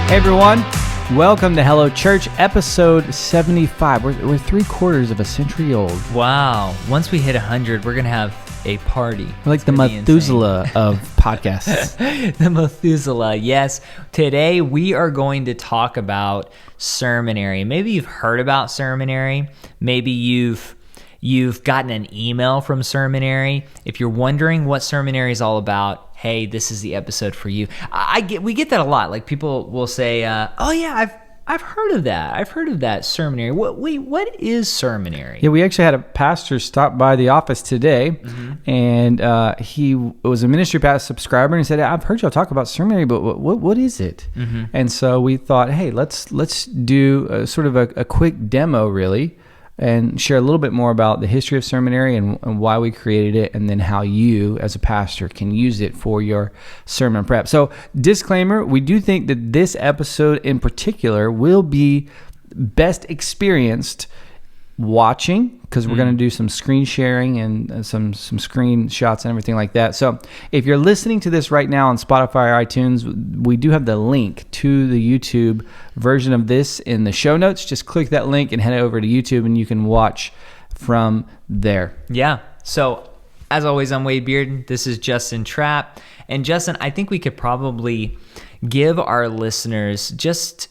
Hey everyone, welcome to Hello Church, episode 75. We're 3/4 of a century old. Wow. Once we hit 100, we're going to have a party. We're like the Methuselah of podcasts. The Methuselah, yes. Today we are going to talk about Sermonary. Maybe you've heard about Sermonary. Maybe you've gotten an email from Sermonary. If you're wondering what Sermonary is all about, hey, this is the episode for you. We get that a lot. Like people will say, "Oh yeah, I've heard of that. I've heard of that Sermonary." What is Sermonary? Yeah, we actually had a pastor stop by the office today, and he was a ministry pass subscriber, and he said, "I've heard y'all talk about Sermonary, but what is it?" And so we thought, hey, let's do sort of a quick demo, really, and share a little bit more about the history of Sermonary and why we created it, and then how you, as a pastor, can use it for your sermon prep. So, disclaimer, we do think that this episode in particular will be best experienced watching, because we're going to do some screen sharing and some screenshots and everything like that. So if you're listening to this right now on Spotify or iTunes, we do have the link to the YouTube version of this in the show notes. Just click that link and head over to YouTube, and you can watch from there. Yeah. So as always, I'm Wade Bearden. This is Justin Trapp. And Justin, I think we could probably give our listeners just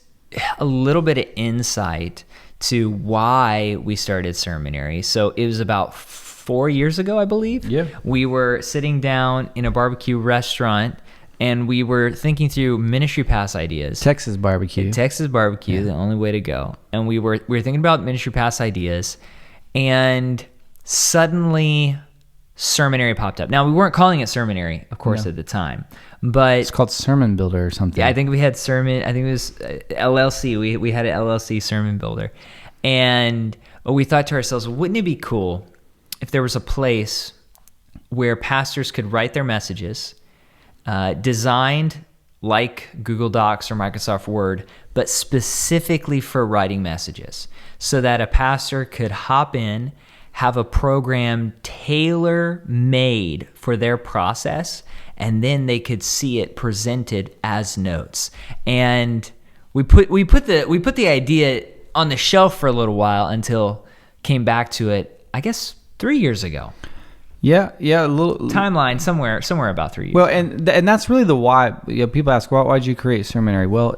a little bit of insight to why we started Sermonary. So it was about 4 years ago, I believe. Yeah. We were sitting down in a barbecue restaurant, and we were thinking through ministry pass ideas. Texas barbecue, the only way to go. And we were thinking about ministry pass ideas, and suddenly Sermonary popped up. Now, we weren't calling it Sermonary, of course, at the time, but it's called Sermon Builder or something. Yeah, I think we had I think it was LLC. We had an LLC, Sermon Builder. And we thought to ourselves, wouldn't it be cool if there was a place where pastors could write their messages, designed like Google Docs or Microsoft Word, but specifically for writing messages, so that a pastor could hop in, have a program tailor-made for their process, and then they could see it presented as notes. And we put the idea on the shelf for a little while until came back to it, I guess, 3 years ago. Yeah, a little timeline somewhere about 3 years. Well, and that's really the why. People ask, why did you create Sermonary? Well,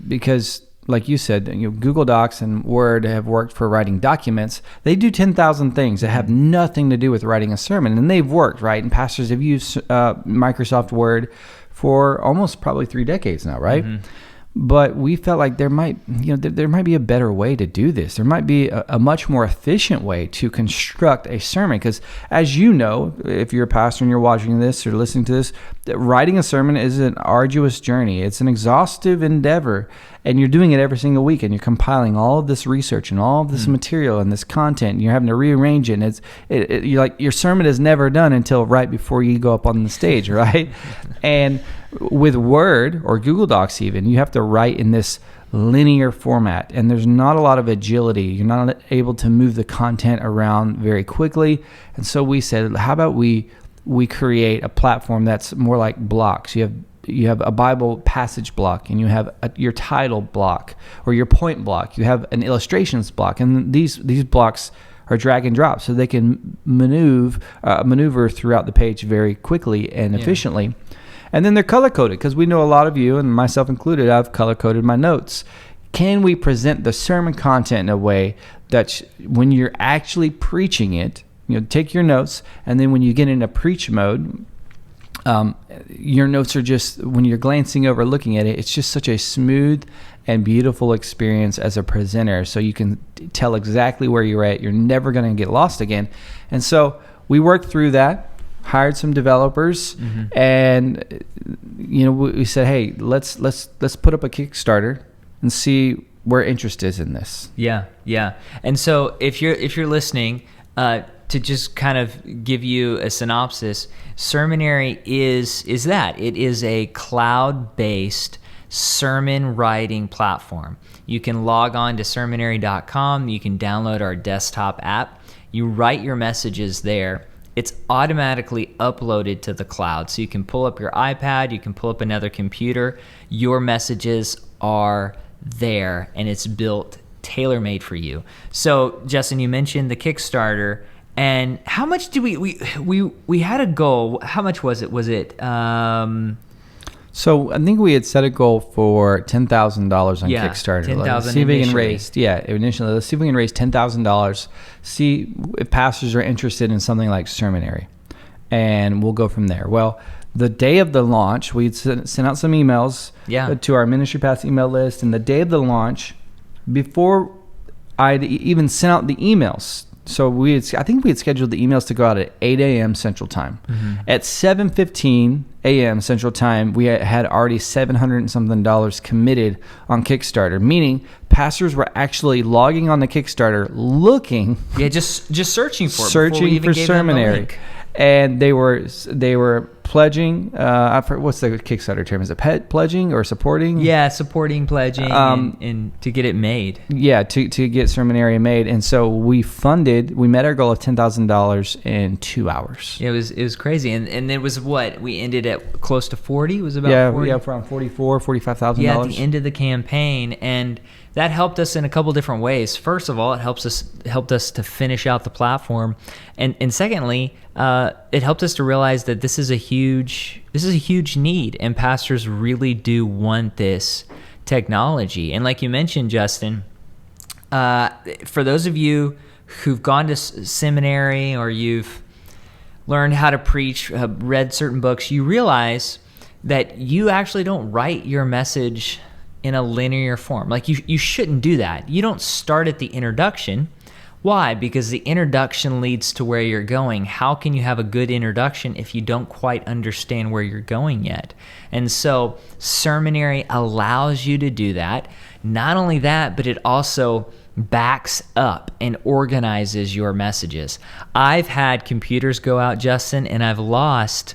because, like you said, Google Docs and Word have worked for writing documents. They do 10,000 things that have nothing to do with writing a sermon, and they've worked, right? And pastors have used Microsoft Word for almost probably 3 decades now, right? But we felt like there might be a better way to do this. There might be a much more efficient way to construct a sermon. Because as you know, if you're a pastor and you're watching this or listening to this, writing a sermon is an arduous journey. It's an exhaustive endeavor, and you're doing it every single week, and you're compiling all of this research and all of this material and this content, and you're having to rearrange it. And you're like, your sermon is never done until right before you go up on the stage, right? And with Word or Google Docs even, you have to write in this linear format, and there's not a lot of agility. You're not able to move the content around very quickly. And so we said, how about we create a platform that's more like blocks. You have a Bible passage block, and you have your title block or your point block. You have an illustrations block, and these blocks are drag and drop, so they can maneuver throughout the page very quickly and efficiently. And then they're color-coded, because we know a lot of you, and myself included, I've color-coded my notes. Can we present the sermon content in a way that when you're actually preaching it, take your notes, and then when you get into preach mode, your notes are just, when you're glancing over, looking at it, it's just such a smooth and beautiful experience as a presenter, so you can tell exactly where you're at. You're never going to get lost again. And so we worked through that, hired some developers, and we said, hey, let's put up a Kickstarter and see where interest is in this. Yeah. And so if you're listening, to just kind of give you a synopsis, Sermonary is that. It is a cloud-based sermon writing platform. You can log on to sermonary.com. You can download our desktop app. You write your messages there, it's automatically uploaded to the cloud. So you can pull up your iPad, you can pull up another computer, your messages are there, and it's built tailor-made for you. So Justin, you mentioned the Kickstarter, and how much do we had a goal. How much was it? So I think we had set a goal for $10,000 on Kickstarter. $10,000 see if we can initially. raise. Initially, let's see if we can raise $10,000. See if pastors are interested in something like Sermonary, and we'll go from there. Well, the day of the launch, we sent out some emails to our Ministry Paths email list, and the day of the launch, before I'd even sent out the emails. So I think we had scheduled the emails to go out at 8 a.m. Central Time. Mm-hmm. At 7:15 a.m. Central Time, we had already $700 and something committed on Kickstarter, meaning pastors were actually logging on the Kickstarter, looking, just searching for Sermonary, and they were pledging. What's the Kickstarter term? Is it pledging or supporting? Yeah, supporting, pledging, and to get it made. Yeah, to get Sermonary made, and so we met our goal of $10,000 in 2 hours. It was crazy, and it was what we ended at close to 40. It was about 40? around $45,000. Yeah, at the end of the campaign, and that helped us in a couple different ways. First of all, it helped us to finish out the platform, and secondly, it helped us to realize that this is a huge need, and pastors really do want this technology. And like you mentioned, Justin, for those of you who've gone to seminary or you've learned how to preach, read certain books, you realize that you actually don't write your message in a linear form. Like you shouldn't do that. You don't start at the introduction. Why? Because the introduction leads to where you're going. How can you have a good introduction if you don't quite understand where you're going yet? And so Sermonary allows you to do that. Not only that, but it also backs up and organizes your messages. I've had computers go out, Justin, and I've lost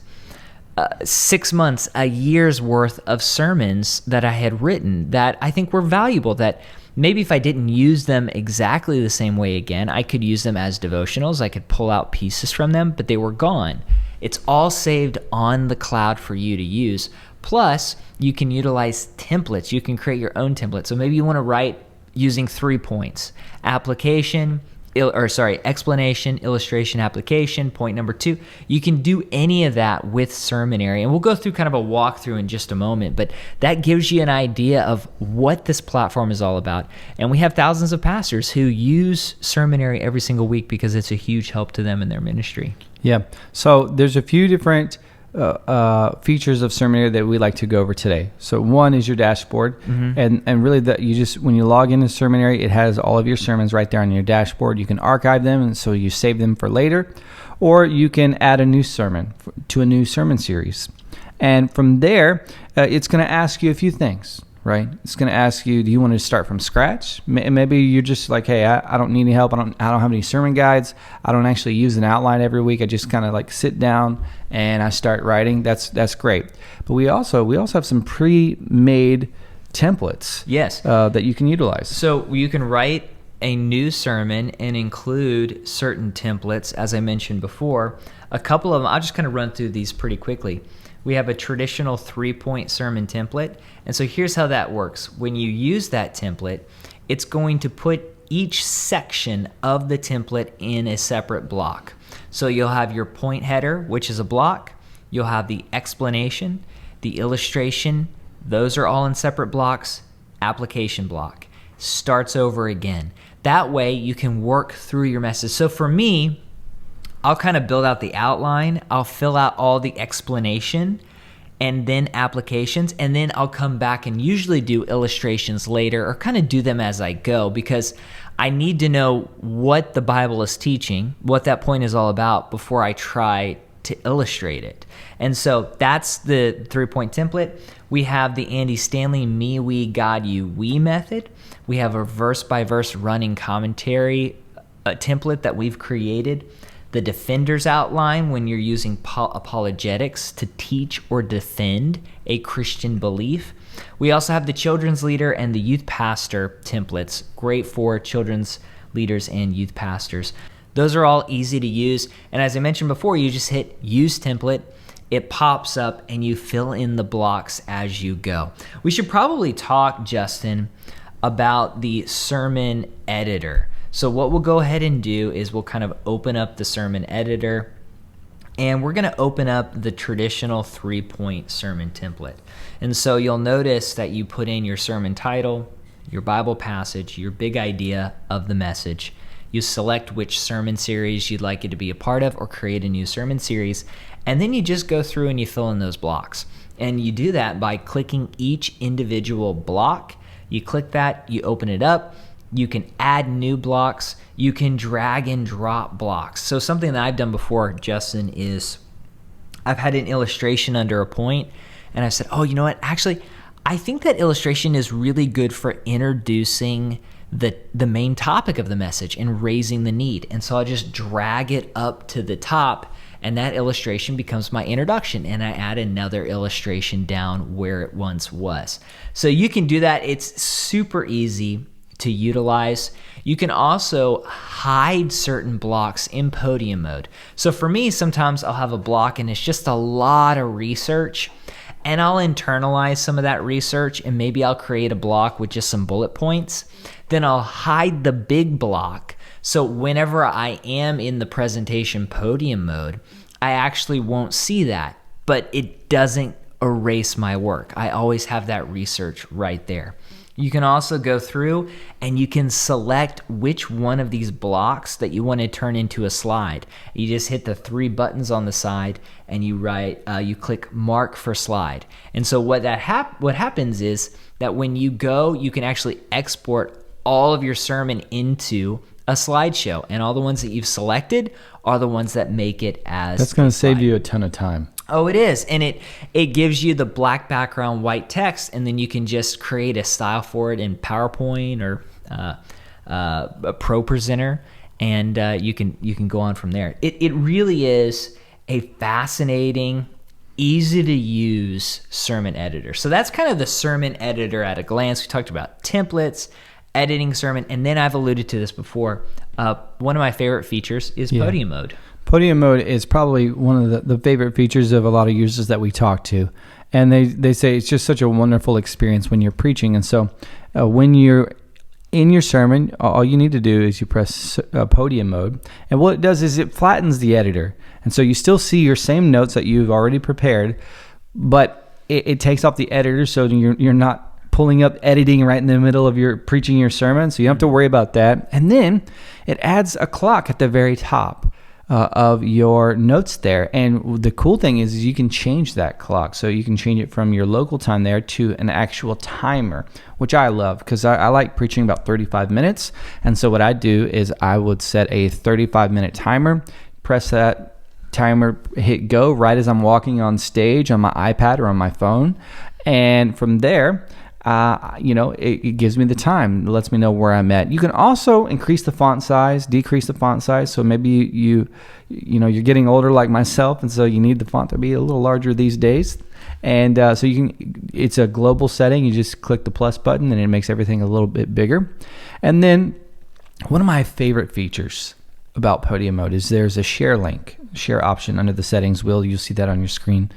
6 months, a year's worth of sermons that I had written that I think were valuable, that maybe if I didn't use them exactly the same way again, I could use them as devotionals. I could pull out pieces from them, but they were gone. It's all saved on the cloud for you to use. Plus, you can utilize templates. You can create your own template. So maybe you want to write using 3 points: explanation, illustration, application. Point number 2, you can do any of that with Sermonary. And we'll go through kind of a walkthrough in just a moment, but that gives you an idea of what this platform is all about. And we have thousands of pastors who use Sermonary every single week because it's a huge help to them in their ministry. Yeah. So there's a few different features of Sermonary that we like to go over today. So one is your dashboard, and really that when you log into Sermonary, it has all of your sermons right there on your dashboard. You can archive them, and so you save them for later, or you can add a new sermon to a new sermon series. And from there, it's going to ask you a few things. Right? It's going to ask you, do you want to start from scratch? Maybe you're just like, hey, I don't need any help. I don't have any sermon guides. I don't actually use an outline every week. I just kind of like sit down and I start writing. That's great. But we also have some pre-made templates. Yes. That you can utilize. So you can write a new sermon and include certain templates, as I mentioned before. A couple of them, I'll just kind of run through these pretty quickly. We have a traditional 3-point sermon template. And so here's how that works. When you use that template, it's going to put each section of the template in a separate block. So you'll have your point header, which is a block. You'll have the explanation, the illustration. Those are all in separate blocks. Application block. Starts over again. That way you can work through your message. So for me, I'll kind of build out the outline. I'll fill out all the explanation and then applications, and then I'll come back and usually do illustrations later or kind of do them as I go, because I need to know what the Bible is teaching, what that point is all about before I try to illustrate it. And so that's the 3-point template. We have the Andy Stanley Me, We, God, You, We method. We have a verse-by-verse running commentary template that we've created. The defender's outline when you're using apologetics to teach or defend a Christian belief. We also have the children's leader and the youth pastor templates, great for children's leaders and youth pastors. Those are all easy to use. And as I mentioned before, you just hit use template. It pops up and you fill in the blocks as you go. We should probably talk, Justin, about the sermon editor. So what we'll go ahead and do is we'll kind of open up the sermon editor, and we're going to open up the traditional 3-point sermon template. And so you'll notice that you put in your sermon title, your Bible passage, your big idea of the message. You select which sermon series you'd like it to be a part of or create a new sermon series. And then you just go through and you fill in those blocks. And you do that by clicking each individual block. You click that, you open it up. You can add new blocks. You can drag and drop blocks. So something that I've done before, Justin, is I've had an illustration under a point, and I said, oh, you know what? Actually, I think that illustration is really good for introducing the main topic of the message and raising the need. And so I just drag it up to the top, and that illustration becomes my introduction, and I add another illustration down where it once was. So you can do that. It's super easy to utilize. You can also hide certain blocks in Podium Mode. So for me, sometimes I'll have a block and it's just a lot of research, and I'll internalize some of that research, and maybe I'll create a block with just some bullet points. Then I'll hide the big block. So whenever I am in the presentation Podium Mode, I actually won't see that, but it doesn't erase my work. I always have that research right there. You can also go through and you can select which one of these blocks that you want to turn into a slide. You just hit the 3 buttons on the side and you click mark for slide. And so what happens is that when you go, you can actually export all of your sermon into a slideshow, and all the ones that you've selected are the ones that make it as That's going to save you a ton of time. Oh, it is. And it gives you the black background, white text, and then you can just create a style for it in PowerPoint or a Pro Presenter, and you can go on from there. It really is a fascinating, easy to use sermon editor. So that's kind of the sermon editor at a glance. We talked about templates, editing sermon, and then I've alluded to this before. One of my favorite features is Podium Mode. Podium Mode is probably one of the favorite features of a lot of users that we talk to. And they say it's just such a wonderful experience when you're preaching. And so when you're in your sermon, all you need to do is you press Podium Mode. And what it does is it flattens the editor. And so you still see your same notes that you've already prepared, but it takes off the editor, so you're not pulling up editing right in the middle of your preaching your sermon. So you don't have to worry about that. And then it adds a clock at the very top of your notes there. And the cool thing is you can change that clock. So you can change it from your local time there to an actual timer, which I love because I like preaching about 35 minutes. And so what I do is I would set a 35-minute timer, press that timer, hit go right as I'm walking on stage on my iPad or on my phone. And from there, it gives me the time. It lets me know where I'm at. You can also increase the font size, decrease the font size. So maybe you're getting older like myself, and so you need the font to be a little larger these days. And so it's a global setting. You just click the plus button, and it makes everything a little bit bigger. And then one of my favorite features about Podium Mode is there's a share option under the settings wheel. You'll see that on your screen.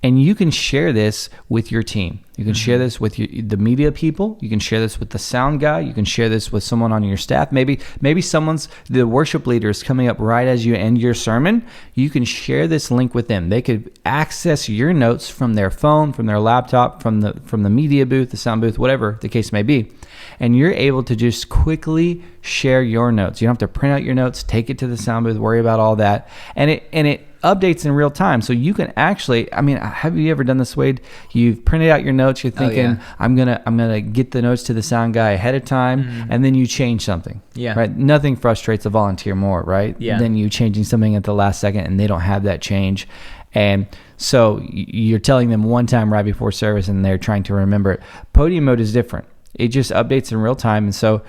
And you can share this with your team. You can share this with the media people. You can share this with the sound guy. You can share this with someone on your staff. Maybe the worship leader is coming up right as you end your sermon. You can share this link with them. They could access your notes from their phone, from their laptop, from the media booth, the sound booth, whatever the case may be. And you're able to just quickly share your notes. You don't have to print out your notes, take it to the sound booth, worry about all that. And it updates in real time. So you can actually, have you ever done this, Wade? You've printed out your notes, you're thinking, I'm gonna get the notes to the sound guy ahead of time, and then you change something. Yeah. Right? Nothing frustrates a volunteer more, right? Yeah. Than you changing something at the last second and they don't have that change. And so you're telling them one time right before service and they're trying to remember it. Podium Mode is different. It just updates in real time, and so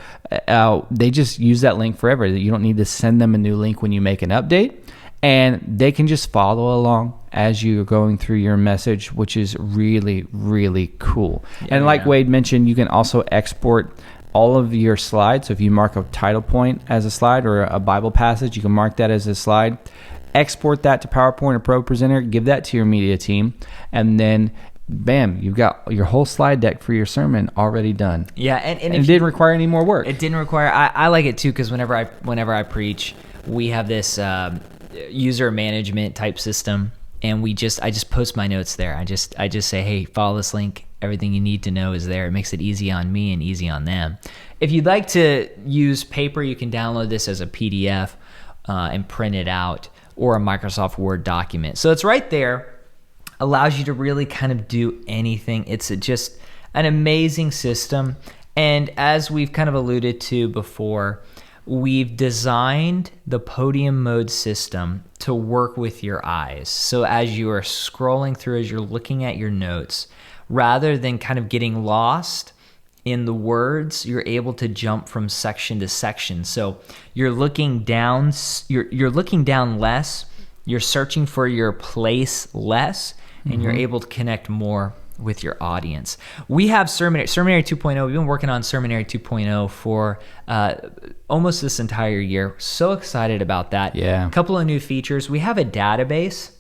they just use that link forever. You don't need to send them a new link when you make an update, and they can just follow along as you're going through your message, which is really, really cool. Yeah, and like Wade mentioned, you can also export all of your slides. So if you mark a title point as a slide or a Bible passage, you can mark that as a slide. Export that to PowerPoint or ProPresenter, give that to your media team, and then bam, you've got your whole slide deck for your sermon already done. Yeah, and it didn't require any more work. It didn't require. I like it too, because whenever I preach, we have this user management type system, and I just post my notes there. I just say, hey, follow this link. Everything you need to know is there. It makes it easy on me and easy on them. If you'd like to use paper, you can download this as a PDF and print it out, or a Microsoft Word document. So it's right there. Allows you to really kind of do anything. It's just an amazing system. And as we've kind of alluded to before, we've designed the Podium Mode system to work with your eyes. So as you are scrolling through, as you're looking at your notes, rather than kind of getting lost in the words, you're able to jump from section to section. So you're looking down, you're looking down less, you're searching for your place less, and you're able to connect more with your audience. We have Sermonary 2.0. We've been working on Sermonary 2.0 for almost this entire year. So excited about that. Yeah. A couple of new features. We have a database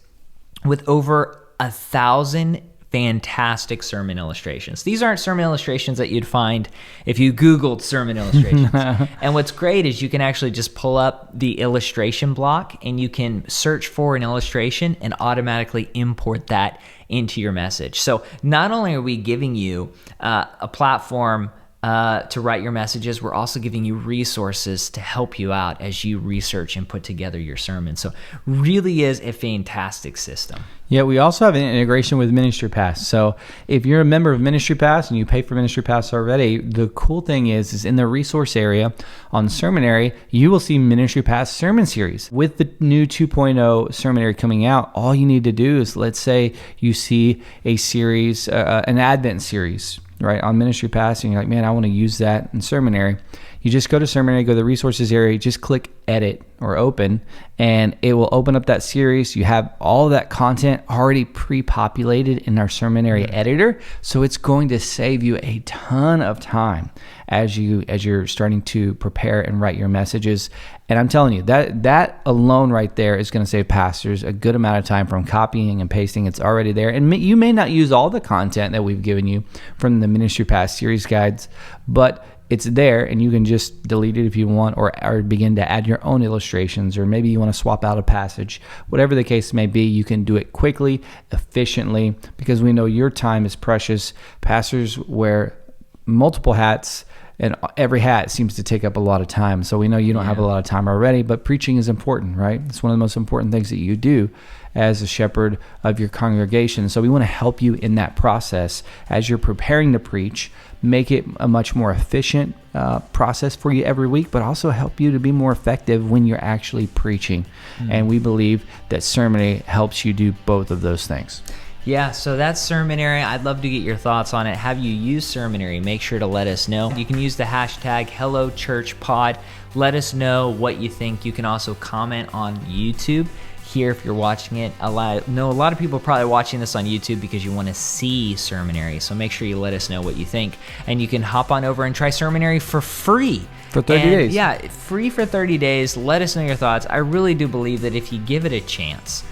with over 1,000 fantastic sermon illustrations. These aren't sermon illustrations that you'd find if you Googled sermon illustrations. And what's great is you can actually just pull up the illustration block, and you can search for an illustration and automatically import that into your message. So not only are we giving you a platform to write your messages, we're also giving you resources to help you out as you research and put together your sermon. So really is a fantastic system. Yeah, we also have an integration with Ministry Pass. So if you're a member of Ministry Pass and you pay for Ministry Pass already, the cool thing is in the resource area on Sermonary, you will see Ministry Pass sermon series. With the new 2.0 Sermonary coming out, all you need to do is, let's say you see a series, an Advent series, right, on Ministry Pass, and you're like, man, I want to use that in Sermonary. You just go to Sermonary, go to the resources area, just click edit or open, and it will open up that series. You have all of that content already pre-populated in our Sermonary editor, so it's going to save you a ton of time as you're starting to prepare and write your messages. And I'm telling you, that alone right there is going to save pastors a good amount of time from copying and pasting. It's already there. And you may not use all the content that we've given you from the Ministry Pass series guides, but it's there, and you can just delete it if you want, or begin to add your own illustrations, or maybe you want to swap out a passage. Whatever the case may be, you can do it quickly, efficiently, because we know your time is precious. Pastors wear multiple hats, and every hat seems to take up a lot of time. So we know you don't have a lot of time already, but preaching is important, right? It's one of the most important things that you do as a shepherd of your congregation. So we want to help you in that process as you're preparing to preach, make it a much more efficient process for you every week, but also help you to be more effective when you're actually preaching. And we believe that Sermonary helps you do both of those things. Yeah, so that's Sermonary. I'd love to get your thoughts on it. Have you used Sermonary? Make sure to let us know. You can use the hashtag HelloChurchPod. Let us know what you think. You can also comment on YouTube here if you're watching it. A lot of people are probably watching this on YouTube because you want to see Sermonary. So make sure you let us know what you think. And you can hop on over and try Sermonary for free. For 30 days. Yeah, free for 30 days. Let us know your thoughts. I really do believe that if you give it a chance,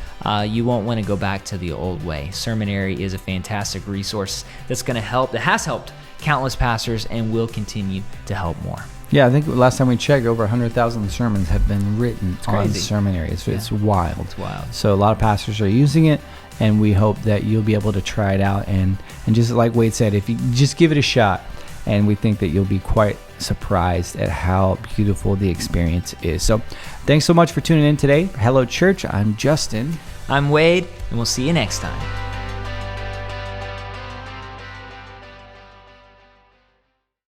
you won't want to go back to the old way. Sermonary is a fantastic resource that's going to help, that has helped countless pastors and will continue to help more. Yeah, I think last time we checked, over 100,000 sermons have been written on Sermonary. It's wild. It's wild. So a lot of pastors are using it, and we hope that you'll be able to try it out. And just like Wade said, if you just give it a shot, and we think that you'll be quite surprised at how beautiful the experience is. So thanks so much for tuning in today. Hello, Church. I'm Justin. I'm Wade, and we'll see you next time.